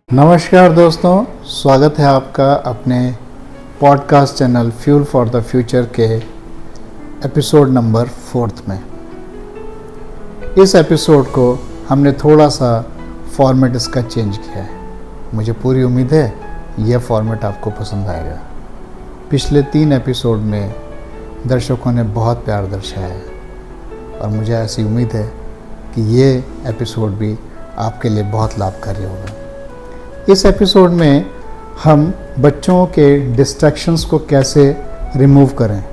नमस्कार दोस्तों, स्वागत है आपका अपने podcast channel fuel for the future के एपिसोड नंबर 4 में। इस एपिसोड को हमने थोड़ा सा फॉर्मेट इसका चेंज किया है। मुझे पूरी उम्मीद है यह फॉर्मेट आपको पसंद आएगा। पिछले 3 एपिसोड में दर्शकों ने बहुत प्यार दर्शाया है और मुझे ऐसी उम्मीद है कि ये एपिसोड भी आपके लिए बहुत लाभकारी होगा। इस एपिसोड में हम बच्चों के डिस्ट्रैक्शंस को कैसे रिमूव करें,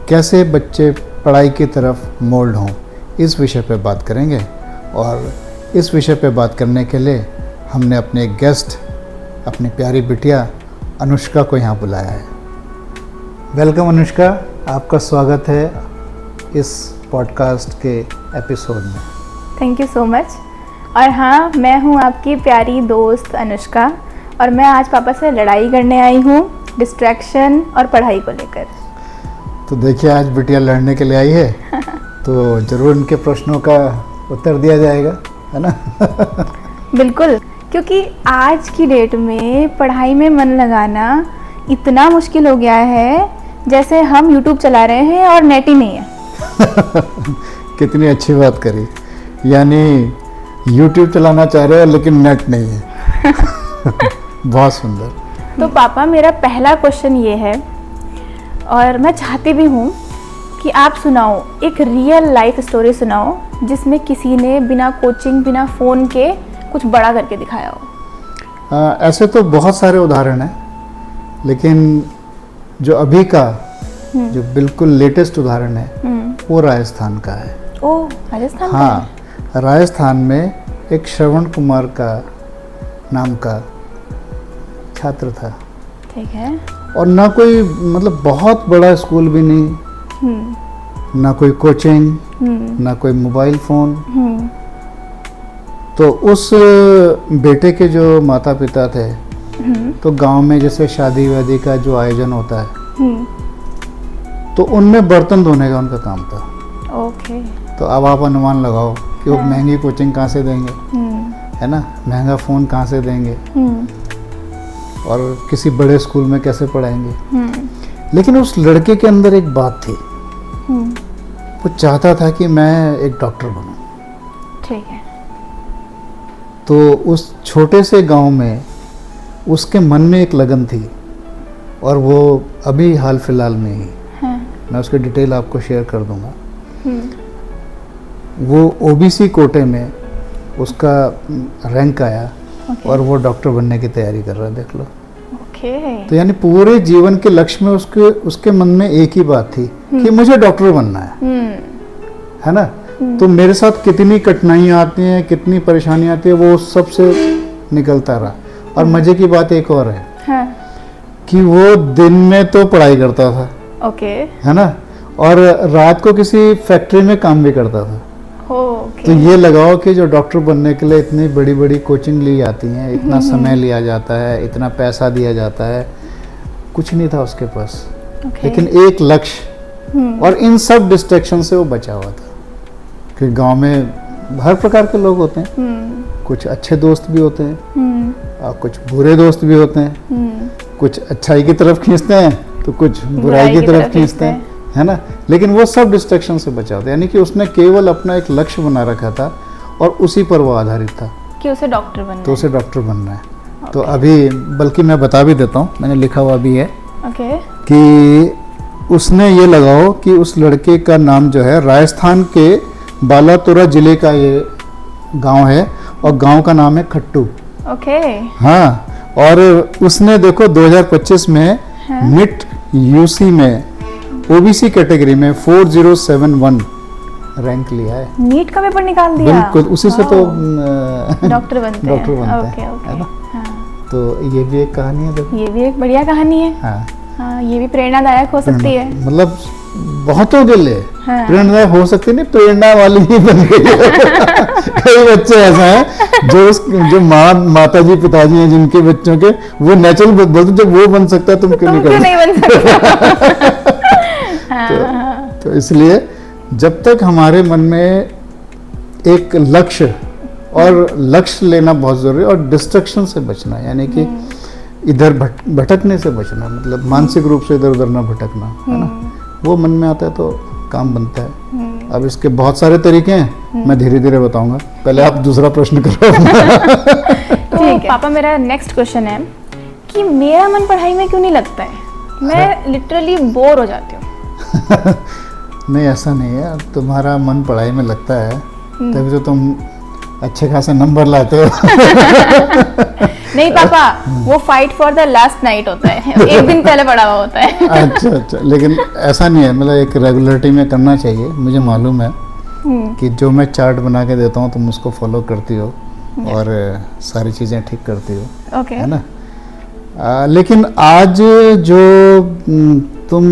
कैसे बच्चे पढ़ाई की तरफ मोल्ड हों, इस विषय पर बात करेंगे। और इस विषय पर बात करने के लिए हमने अपने गेस्ट, अपनी प्यारी बिटिया अनुष्का को यहाँ बुलाया है। वेलकम अनुष्का, आपका स्वागत है इस पॉडकास्ट के एपिसोड में। Thank you so much. और हाँ, मैं हूँ आपकी प्यारी दोस्त अनुष्का और मैं आज पापा से लड़ाई करने आई हूँ डिस्ट्रैक्शन और पढ़ाई को लेकर। तो देखिए, आज बिटिया लड़ने के लिए आई है तो ज़रूर इनके प्रश्नों का उत्तर दिया जाएगा, है ना? बिल्कुल, क्योंकि आज की डेट में पढ़ाई में मन लगाना इतना मुश्किल हो गया है जैसे हम YouTube चला रहे हैं और नेट ही नहीं है। कितनी अच्छी बात करी, यानी YouTube चलाना चाह रहे हो लेकिन नेट नहीं है। बहुत सुंदर। तो पापा, मेरा पहला क्वेश्चन ये है और मैं चाहती भी हूँ कि आप सुनाओ, एक रियल लाइफ स्टोरी सुनाओ जिसमें किसी ने बिना कोचिंग, बिना फ़ोन के कुछ बड़ा करके दिखाया हो। ऐसे तो बहुत सारे उदाहरण हैं, लेकिन जो अभी का जो बिल्कुल लेटेस्ट उदाहरण है वो राजस्थान का है। ओह, राजस्थान? हाँ, राजस्थान में एक श्रवण कुमार का नाम का छात्र था। ठीक है। और ना कोई मतलब बहुत बड़ा स्कूल भी नहीं, ना कोई कोचिंग, ना कोई मोबाइल फ़ोन। तो उस बेटे के जो माता पिता थे, तो गांव में जैसे शादी वादी का जो आयोजन होता है, तो उनमें बर्तन धोने का उनका काम था। ओके। तो अब आप अनुमान लगाओ कि वो महंगी कोचिंग कहाँ से देंगे, है ना? महंगा फ़ोन कहाँ से देंगे और किसी बड़े स्कूल में कैसे पढ़ाएंगे। लेकिन उस लड़के के अंदर एक बात थी, वो चाहता था कि मैं एक डॉक्टर बनूं। ठीक है। तो उस छोटे से गांव में उसके मन में एक लगन थी और वो अभी हाल फिलहाल में ही, मैं उसकी डिटेल आपको शेयर कर दूंगा। वो ओबीसी कोटे में उसका रैंक आया और वो डॉक्टर बनने की तैयारी कर रहा है, देख लो। ओके। तो यानी पूरे जीवन के लक्ष्य में उसके मन में एक ही बात थी कि मुझे डॉक्टर बनना है ना? तो मेरे साथ कितनी कठिनाइयाँ आती हैं, कितनी परेशानियाँ आती है, वो सबसे निकलता रहा। और मजे की बात एक और है कि वो दिन में तो पढ़ाई करता था, ओके, है ना, और रात को किसी फैक्ट्री में काम भी करता था। ओके। तो ये लगाओ कि जो डॉक्टर बनने के लिए इतनी बड़ी बड़ी कोचिंग ली जाती हैं, इतना समय लिया जाता है, इतना पैसा दिया जाता है, कुछ नहीं था उसके पास। लेकिन एक लक्ष्य, और इन सब डिस्ट्रैक्शन से वो बचा हुआ था। कि गांव में हर प्रकार के लोग होते हैं, कुछ अच्छे दोस्त भी होते हैं और कुछ बुरे दोस्त भी होते हैं, कुछ अच्छाई की तरफ खींचते हैं तो कुछ बुराई की तरफ खींचते हैं, है ना? लेकिन वो सब डिस्ट्रैक्शन से बचा होता है, यानी कि उसने केवल अपना एक लक्ष्य बना रखा था और उसी पर वो आधारित था कि उसे डॉक्टर बनना है। तो उसे डॉक्टर बनना है। तो अभी बल्कि मैं बता भी देता हूँ, मैंने लिखा हुआ भी है कि उसने ये लगाओ कि उस लड़के का नाम जो है, राजस्थान के बालातोरा जिले का ये गांव है और गांव का नाम है खट्टू। ओके। हाँ, और उसने देखो 2025 में निट यूसी में ओबीसी कैटेगरी में 4071 रैंक लिया है। नीट का पेपर निकाल दिया। बिल्कुल, उसी से तो डॉक्टर बनते हैं। ओके, है ना? तो ये भी एक कहानी है, देखो। ये भी एक बढ़िया कहानी है। हाँ, ये भी प्रेरणादायक हो सकती है। मतलब बहुतों के लिए प्रेरणादायक हो सकती, नहीं प्रेरणा वाली ही बन गई है। कई बच्चे ऐसा है जो माता जी पिताजी हैं जिनके बच्चों के वो नेचुरल बोलते, जब वो बन सकता है तुम क्यों नहीं बन सकते? तो इसलिए जब तक हमारे मन में एक लक्ष्य और लक्ष्य लेना बहुत ज़रूरी है, और डिस्ट्रक्शन से बचना, यानी कि इधर भटकने से बचना, मतलब मानसिक रूप से इधर उधर ना भटकना, है ना। वो मन में आता है तो काम बनता है। अब इसके बहुत सारे तरीके हैं, मैं धीरे धीरे बताऊंगा, पहले आप दूसरा प्रश्न करो। तो पापा मेरा नेक्स्ट क्वेश्चन है कि मेरा मन पढ़ाई में क्यों नहीं लगता है, मैं लिटरली बोर हो जाती हूँ। नहीं, ऐसा नहीं है, तुम्हारा मन पढ़ाई में लगता है तभी तो तुम अच्छे खासे नंबर लाते हो। नहीं पापा, वो fight for the last night होता है, एक दिन पहले पढ़ा हुआ होता है। अच्छा, लेकिन ऐसा नहीं है, मतलब एक रेगुलरिटी में करना चाहिए। मुझे मालूम है कि जो मैं चार्ट बना के देता हूँ तुम उसको फॉलो करती हो और सारी चीज़ें ठीक करती हो, ओके, है ना। लेकिन आज जो तुम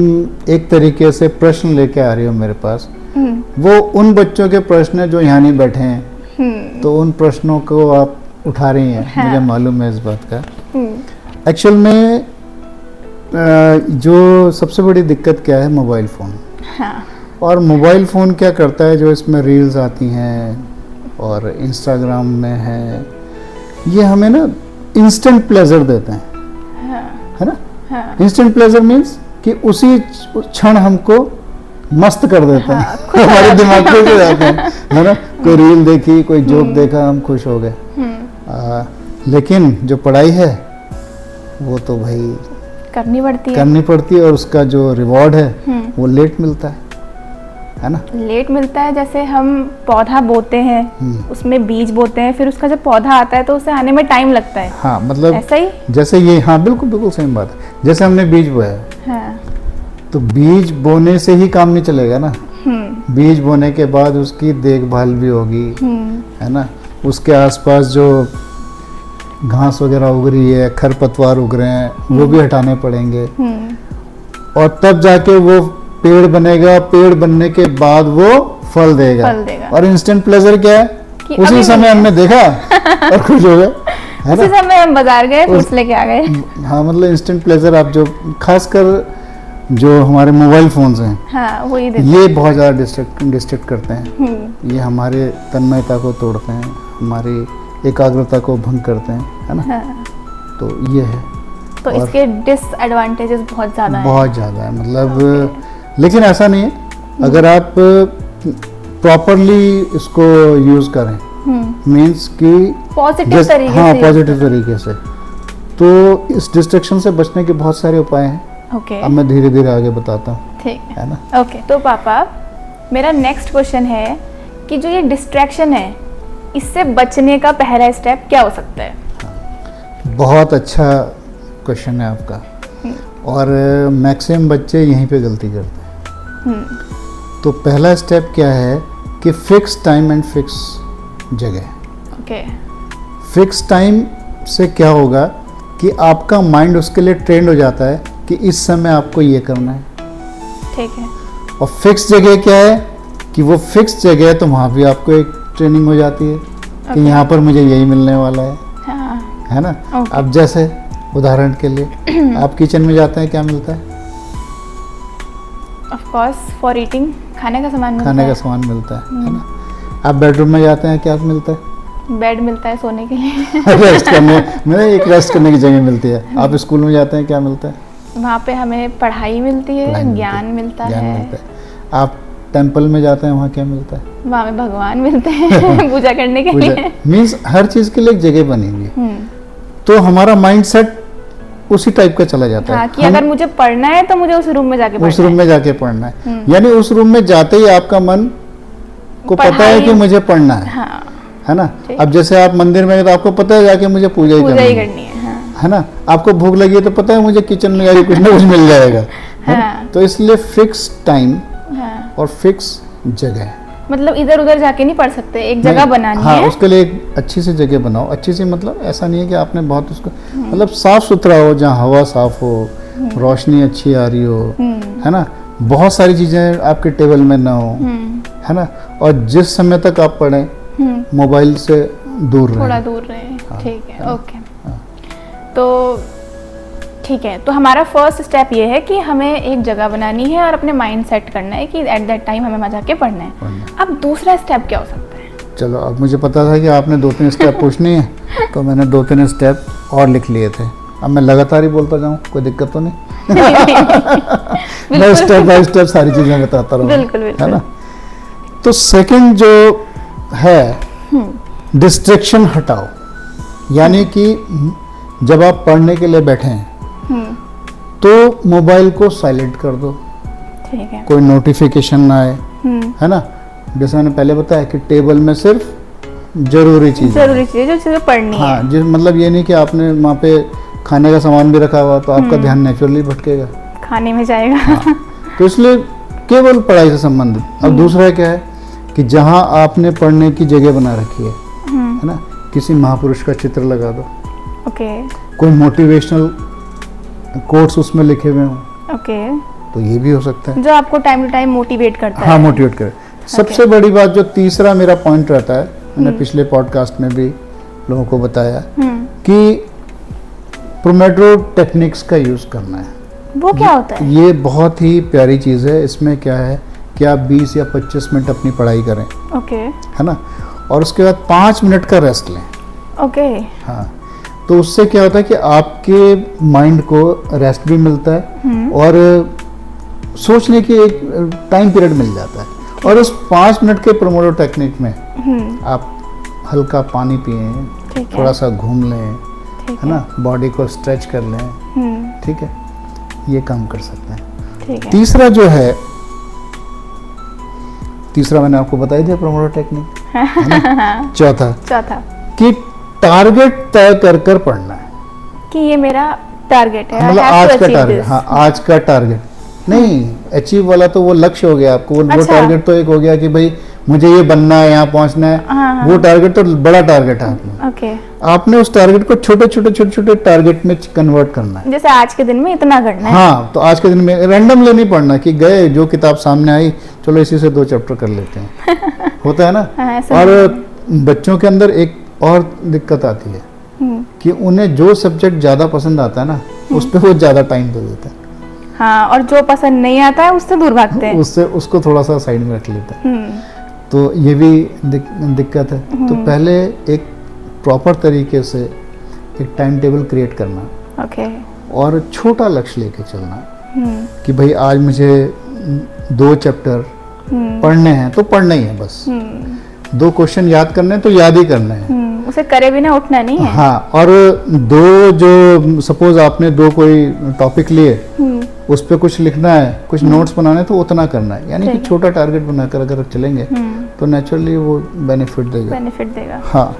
एक तरीके से प्रश्न लेके आ रही हो मेरे पास, वो उन बच्चों के प्रश्न है जो यहाँ नहीं बैठे हैं, तो उन प्रश्नों को आप उठा रही हैं। हाँ। मुझे मालूम है इस बात का। एक्चुअल में जो सबसे बड़ी दिक्कत क्या है, मोबाइल फ़ोन। हाँ। और मोबाइल फ़ोन क्या करता है, जो इसमें रील्स आती हैं और इंस्टाग्राम में है, ये हमें ना इंस्टेंट प्लेजर देते हैं। हाँ। है ना। हाँ। इंस्टेंट प्लेजर मीन्स कि उसी क्षण हमको मस्त कर देते हैं। हाँ, हमारे दिमाग में हो जाते हैं, है ना। कोई रील देखी, कोई जोक देखा, हम खुश हो गए। लेकिन जो पढ़ाई है वो तो भाई करनी पड़ती है, और उसका जो रिवॉर्ड है वो लेट मिलता है ना। लेट मिलता है, जैसे हम पौधा बोते हैं, उसमें बीज बोते हैं, फिर उसका जब पौधा आता है तो उसे आने में टाइम लगता है। हाँ, मतलब ऐसा ही जैसे ये, हाँ बिल्कुल बिल्कुल सही बात है। जैसे हमने बीज बोया, हाँ, तो बीज बोने से ही काम नहीं चलेगा ना। बीज बोने के बाद उसकी देखभाल भी होगी, है ना। उसके आसपास जो घास वगैरह उग रही है, खरपतवार उग रहे हैं, वो भी हटाने पड़ेंगे, और तब जाके वो पेड़ बनेगा। पेड़ बनने के बाद वो फल देगा। और इंस्टेंट प्लेजर क्या है, उसी समय हमने देखा और खुश हो गए, है ना। उसी समय हम बाजार गए, फ्रूट्स लेके आ गए। हाँ, मतलब इंस्टेंट प्लेजर आप जो खासकर जो हमारे मोबाइल फोन्स हैं, हाँ, वही ये बहुत ज़्यादा डिस्ट्रैक्ट करते हैं। ये हमारे तन्मयता को तोड़ते हैं, हमारी एकाग्रता को भंग करते हैं, है ना। हाँ। तो ये है, तो इसके डिसएडवांटेजेस बहुत ज़्यादा है, मतलब लेकिन ऐसा नहीं है, अगर आप प्रॉपरली इसको यूज़ करें, मीन्स कि पॉजिटिव तरीके से, तो इस डिस्ट्रैक्शन से बचने के बहुत सारे उपाय हैं। अब मैं धीरे धीरे आगे बताता हूँ, ठीक है ना। तो पापा मेरा नेक्स्ट क्वेश्चन है कि जो ये डिस्ट्रैक्शन है, इससे बचने का पहला स्टेप क्या हो सकता है? बहुत अच्छा क्वेश्चन है आपका, और मैक्सिमम बच्चे यहीं पे गलती करते हैं। तो पहला स्टेप क्या है कि फिक्स टाइम एंड फिक्स जगह। फिक्स टाइम से क्या होगा कि आपका माइंड उसके लिए ट्रेंड हो जाता है कि इस समय आपको ये करना है, ठीक है। और फिक्स जगह क्या है कि वो फिक्स जगह है, तो वहाँ भी आपको एक ट्रेनिंग हो जाती है कि यहाँ पर मुझे यही मिलने वाला है, हाँ, है ना। अब जैसे उदाहरण के लिए आप किचन में जाते हैं, क्या मिलता है? ऑफ कोर्स फॉर ईटिंग, खाने का सामान मिलता है ना। आप बेडरूम में जाते हैं, क्या मिलता है? बेड मिलता है सोने के लिए। रेस्ट करने की जगह मिलती है। आप स्कूल में जाते हैं, क्या मिलता है? वहाँ पे हमें पढ़ाई मिलती है, ज्ञान मिलता है। आप टेंपल में जाते हैं, वहाँ क्या मिलता है? वहाँ में भगवान मिलते हैं पूजा करने के लिए। मीन्स हर चीज के लिए एक जगह बनी हुई है, तो हमारा माइंड सेट उसी टाइप का चला जाता है कि अगर मुझे पढ़ना है तो मुझे उस रूम में जाके पढ़ना है। यानी उस रूम में जाते ही आपका मन को पता है कि मुझे पढ़ना है, हाँ, है ना। अब जैसे आप मंदिर में गए तो आपको पता है जाके मुझे पूजा ही करनी है, है ना। आपको भूख लगी है तो पता है मुझे किचन में जाके कुछ ना कुछ मिल जाएगा, हाँ। तो इसलिए फिक्स टाइम, हाँ, और फिक्स जगह, मतलब इधर उधर जाके नहीं पढ़ सकते, एक जगह बनानी है। उसके लिए एक अच्छी सी जगह बनाओ। अच्छी सी मतलब ऐसा नहीं है कि आपने बहुत उसको, मतलब साफ सुथरा हो, जहाँ हवा साफ हो, रोशनी अच्छी आ रही हो, है ना। बहुत सारी चीजें आपके टेबल में ना हो, है ना। और जिस समय तक आप पढ़ें, मोबाइल से दूर रहे, थोड़ा दूर रहे, ठीक है, ओके। तो ठीक है, तो हमारा फर्स्ट स्टेप ये है कि हमें एक जगह बनानी है और अपने माइंड सेट करना है कि एट दैट टाइम हमें वहाँ जाके पढ़ना है। अब दूसरा स्टेप क्या हो सकता है? चलो, अब मुझे पता था कि आपने 2-3 स्टेप पूछनी है, तो मैंने 2-3 स्टेप और लिख लिए थे। अब मैं लगातार ही बोलता जाऊँ, कोई दिक्कत तो नहीं? मैं स्टेप बाय स्टेप सारी चीज़ें बताता रहूँ, बिल्कुल है बिल्कुल। ना? तो सेकंड जो है, डिस्ट्रैक्शन हटाओ। यानी कि जब आप पढ़ने के लिए बैठे हैं हम्म, तो मोबाइल को साइलेंट कर दो, ठीक है। कोई नोटिफिकेशन ना आए, हम्म, है ना? जैसे मैंने पहले बताया कि टेबल में सिर्फ जरूरी चीज़ें, जरूरी चीज़ जो चीज़ें पढ़नी है। हाँ, जिस मतलब ये नहीं कि आपने वहाँ पे खाने का सामान भी रखा हुआ तो आपका ध्यान नेचुरली भटकेगा। खाने में जाएगा। हाँ, तो इसलिए केवल पढ़ाई से संबंधित। अब दूसरा क्या है कि जहाँ आपने पढ़ने की जगह बना रखी है ना, किसी महापुरुष का चित्र लगा दो, ओके कोई मोटिवेशनल कोट्स उसमें लिखे हुए हों, ओके, तो ये भी हो सकता है। जो आपको टाइम टू टाइम मोटिवेट करता हाँ, है। मोटिवेट करे। सबसे बड़ी बात जो तीसरा मेरा पॉइंट रहता है, मैंने पिछले पॉडकास्ट में भी लोगों को बताया कि प्रोमेड्रो टेक्निक्स का यूज़ करना है। वो क्या होता है? ये बहुत ही प्यारी चीज़ है। इसमें क्या है कि आप 20 या 25 मिनट अपनी पढ़ाई करें, ओके है ना, और उसके बाद 5 मिनट का रेस्ट लें। ओके, हाँ, तो उससे क्या होता है कि आपके माइंड को रेस्ट भी मिलता है और सोचने की एक टाइम पीरियड मिल जाता है। और उस 5 मिनट के प्रोमोडो टेक्निक में आप हल्का पानी पिएं, ठीक है। थोड़ा सा घूम लें, ठीक है ना, बॉडी को स्ट्रेच कर लें, ठीक है, ये काम कर सकते हैं। ठीक है। तीसरा जो है, तीसरा मैंने आपको बता ही दिया प्रोमोडो टेक्निक, है ना? चौथा कि टारगेट तय कर कर पढ़ना है। कि ये मेरा टारगेट है, मतलब I have आज to का achieve टारगेट, this। हाँ, आज का टारगेट नहीं, अचीव वाला तो वो लक्ष्य हो गया आपको। वो अच्छा। टारगेट तो एक हो गया कि भाई मुझे ये बनना है, यहाँ पहुंचना है। हाँ, वो टारगेट तो बड़ा टारगेट है आपने। ओके, आपने उस टारगेट को छोटे छोटे टारगेट में कन्वर्ट करना है। जैसे आज के दिन में इतना करना है। हाँ, तो आज के दिन में रैंडमली नहीं पढ़ना कि गए जो किताब सामने आई, चलो इसी से 2 चैप्टर कर लेते हैं। होता है ना? हाँ, ऐसा और बच्चों के अंदर एक और दिक्कत आती है कि उन्हें जो सब्जेक्ट ज़्यादा पसंद आता है ना, उस पर वो ज़्यादा टाइम दे देता है। हाँ, और जो पसंद नहीं आता है उससे दूर भागते हैं। उससे उसको थोड़ा सा साइड में रख लेता है। तो ये भी दिक्कत है। तो पहले एक प्रॉपर तरीके से एक टाइम टेबल क्रिएट करना ओके, और छोटा लक्ष्य लेके चलना कि भाई आज मुझे 2 चैप्टर पढ़ने हैं तो पढ़ना ही है बस। 2 क्वेश्चन याद करने हैं तो याद ही करने हैं। उसे करे बिना उठना नहीं है। हाँ, और 2 जो सपोज आपने 2 कोई टॉपिक लिए, उस पर कुछ लिखना है, कुछ नोट्स बनाने, तो उतना करना है। यानी कि छोटा टारगेट बनाकर अगर चलेंगे तो नेचुरली वो बेनिफिट देगा। हाँ,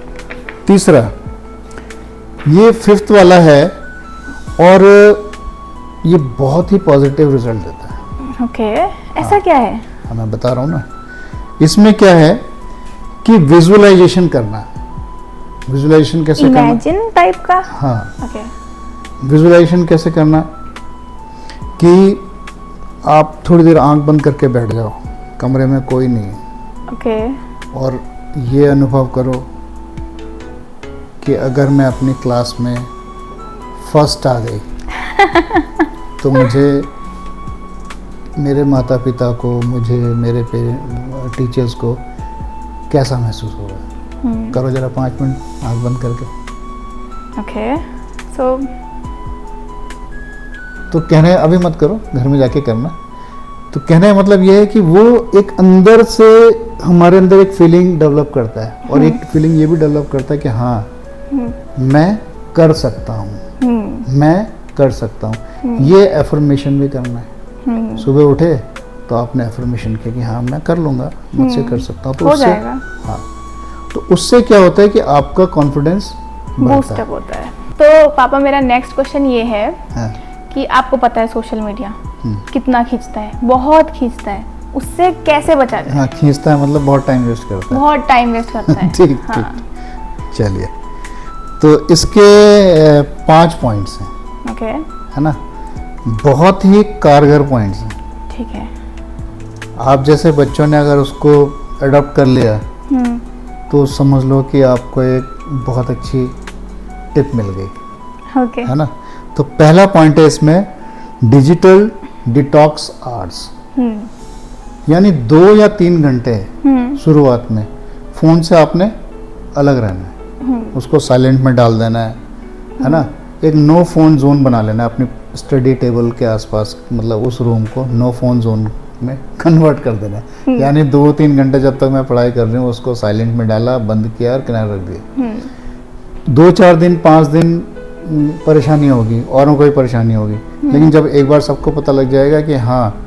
तीसरा, ये 5th वाला है और ये बहुत ही पॉजिटिव रिजल्ट देता है। ओके, ऐसा क्या है? हाँ, मैं बता रहा हूँ ना। इसमें क्या है कि विजुअलाइजेशन करना। विजुअलाइजेशन कैसे करना? इमेजिन टाइप का। हाँ, ओके, विजुअलाइजेशन कैसे करना कि आप थोड़ी देर आंख बंद करके बैठ जाओ, कमरे में कोई नहीं है, ओके, और ये अनुभव करो कि अगर मैं अपनी क्लास में फर्स्ट आ गई तो मुझे, मेरे माता पिता को, मुझे, मेरे टीचर्स को कैसा महसूस होगा। करो जरा 5 मिनट आंख बंद करके। ओके, सो तो कहने, अभी मत करो, घर में जाके करना। तो कहने का मतलब ये है कि वो एक अंदर से हमारे अंदर एक फीलिंग डेवलप करता है, और एक फीलिंग ये भी डेवलप करता है कि हाँ, मैं कर सकता हूँ, मैं कर सकता हूँ। ये एफर्मेशन भी करना है। सुबह उठे तो आपने एफर्मेशन किया कि हाँ, मैं कर लूँगा, मुझसे कर सकता हूँ, तो हो उससे, जाएगा। हाँ, तो उससे क्या होता है कि आपका कॉन्फिडेंस बूस्ट बढ़ता अप होता है। तो पापा, मेरा नेक्स्ट क्वेश्चन ये है है। कि आपको पता है सोशल मीडिया कितना खींचता है, बहुत खींचता है, उससे कैसे बचा जाए? हाँ, खींचता है मतलब बहुत टाइम वेस्ट करता है। बहुत टाइम वेस्ट करता है। ठीक, हाँ, ठीक, चलिए, तो इसके 5 पॉइंट्स हैं, ओके, है ना, बहुत ही कारगर पॉइंट्स हैं। ठीक है। आप जैसे बच्चों ने अगर उसको अडॉप्ट कर लिया तो समझ लो कि आपको एक बहुत अच्छी टिप मिल गई, ओके, है ना। तो पहला पॉइंट है इसमें, डिजिटल डिटॉक्स आवर्स, यानी 2 या 3 घंटे शुरुआत में फ़ोन से आपने अलग रहना है, उसको साइलेंट में डाल देना है ना। एक नो फ़ोन जोन बना लेना है अपनी स्टडी टेबल के आसपास, मतलब उस रूम को नो फ़ोन जोन में कन्वर्ट कर देना है। यानी 2-3 घंटे जब तक मैं पढ़ाई कर रही हूँ उसको साइलेंट में डाला, बंद किया और किनारे रख दिया। 2-4 दिन 5 दिन परेशानी होगी, औरों को ही परेशानी होगी, लेकिन जब एक बार सबको पता लग जाएगा कि हाँ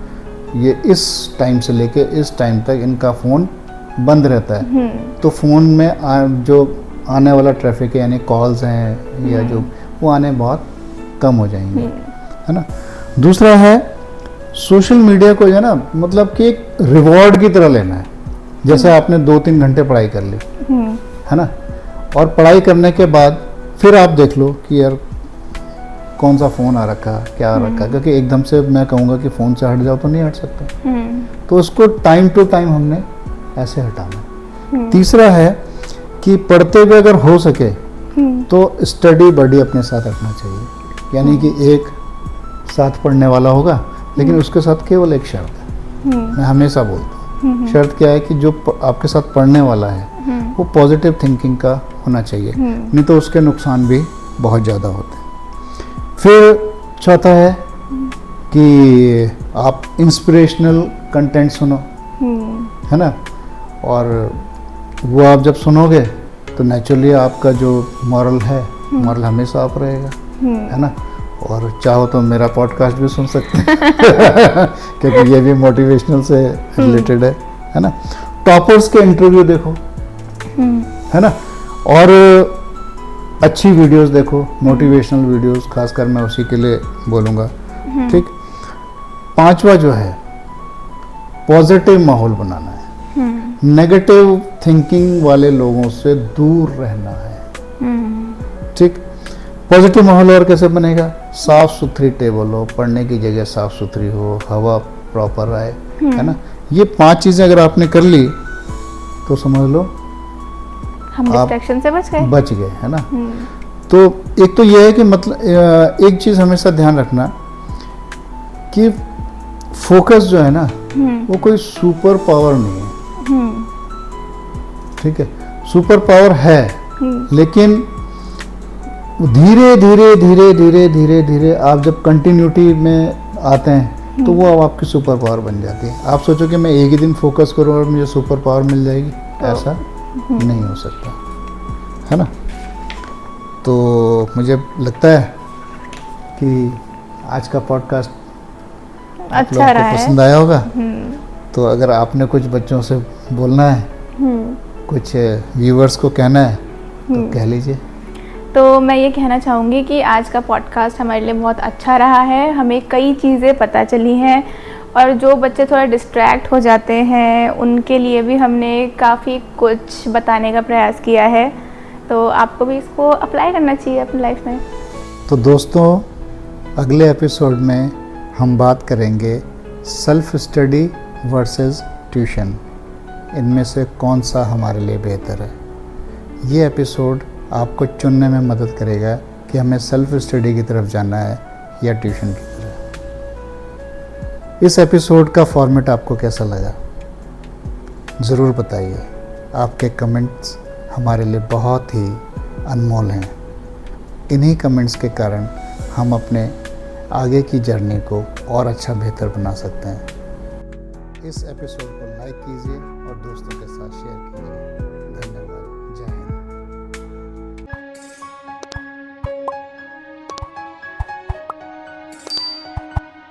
ये इस टाइम से लेके इस टाइम तक इनका फ़ोन बंद रहता है, तो फ़ोन में जो आने वाला ट्रैफिक है, यानी कॉल्स हैं या जो वो आने बहुत कम हो जाएंगे, है ना। दूसरा है सोशल मीडिया को जो है ना, मतलब कि एक रिवॉर्ड की तरह लेना है। जैसे आपने 2-3 घंटे पढ़ाई कर ली, है ना, और पढ़ाई करने के बाद फिर आप देख लो कि यार कौन सा फ़ोन आ रखा, क्या आ रखा, क्योंकि एकदम से मैं कहूँगा कि फ़ोन से हट जाओ तो नहीं हट सकता, तो उसको टाइम टू टाइम हमने ऐसे हटाना। तीसरा है कि पढ़ते हुए अगर हो सके तो स्टडी बडी अपने साथ रखना चाहिए, यानी कि एक साथ पढ़ने वाला होगा, लेकिन उसके साथ केवल एक शर्त है, मैं हमेशा बोलता हूँ, शर्त क्या है कि जो आपके साथ पढ़ने वाला है वो पॉजिटिव थिंकिंग का होना चाहिए, नहीं तो उसके नुकसान भी बहुत ज़्यादा होते हैं। फिर चौथा है कि आप इंस्पिरेशनल कंटेंट सुनो, है ना, और वो आप जब सुनोगे तो नेचुरली आपका जो मॉरल है, मॉरल हमेशा अप रहेगा, है ना। और चाहो तो मेरा पॉडकास्ट भी सुन सकते हैं क्योंकि ये भी मोटिवेशनल से रिलेटेड है ना। टॉपर्स के इंटरव्यू देखो, है ना, और अच्छी वीडियोस देखो, मोटिवेशनल वीडियोस, खासकर मैं उसी के लिए बोलूँगा, ठीक। 5वां जो है पॉजिटिव माहौल बनाना है, नेगेटिव थिंकिंग वाले लोगों से दूर रहना है, ठीक। पॉजिटिव माहौल और कैसे बनेगा? साफ सुथरी टेबल हो, पढ़ने की जगह साफ सुथरी हो, हवा प्रॉपर आए, है ना। ये 5 चीज़ें अगर आपने कर ली तो समझ लो हम डिस्ट्रैक्शन से बच गए, है ना। तो एक तो ये है कि मतलब एक चीज़ हमेशा ध्यान रखना कि फोकस जो है ना वो कोई सुपर पावर नहीं है, ठीक है, सुपर पावर है, लेकिन धीरे धीरे धीरे धीरे धीरे धीरे आप जब कंटिन्यूटी में आते हैं तो वो अब आपकी सुपर पावर बन जाती है। आप सोचो कि मैं एक ही दिन फोकस करूं और मुझे सुपर पावर मिल जाएगी, ऐसा नहीं हो सकता, है ना। तो मुझे लगता है कि आज का पॉडकास्ट अच्छा रहा है, पसंद आया होगा। तो अगर आपने कुछ बच्चों से बोलना है, कुछ व्यूवर्स को कहना है तो कह लीजिए। तो मैं ये कहना चाहूँगी कि आज का पॉडकास्ट हमारे लिए बहुत अच्छा रहा है, हमें कई चीज़ें पता चली हैं, और जो बच्चे थोड़ा डिस्ट्रैक्ट हो जाते हैं उनके लिए भी हमने काफ़ी कुछ बताने का प्रयास किया है, तो आपको भी इसको अप्लाई करना चाहिए अपनी लाइफ में। तो दोस्तों, अगले एपिसोड में हम बात करेंगे सेल्फ स्टडी वर्सेस ट्यूशन, इनमें से कौन सा हमारे लिए बेहतर है। ये एपिसोड आपको चुनने में मदद करेगा कि हमें सेल्फ स्टडी की तरफ जाना है या ट्यूशन की तरफ। इस एपिसोड का फॉर्मेट आपको कैसा लगा ज़रूर बताइए। आपके कमेंट्स हमारे लिए बहुत ही अनमोल हैं। इन्हीं कमेंट्स के कारण हम अपने आगे की जर्नी को और अच्छा बेहतर बना सकते हैं। इस एपिसोड को लाइक कीजिए और दोस्तों के साथ शेयर कीजिए।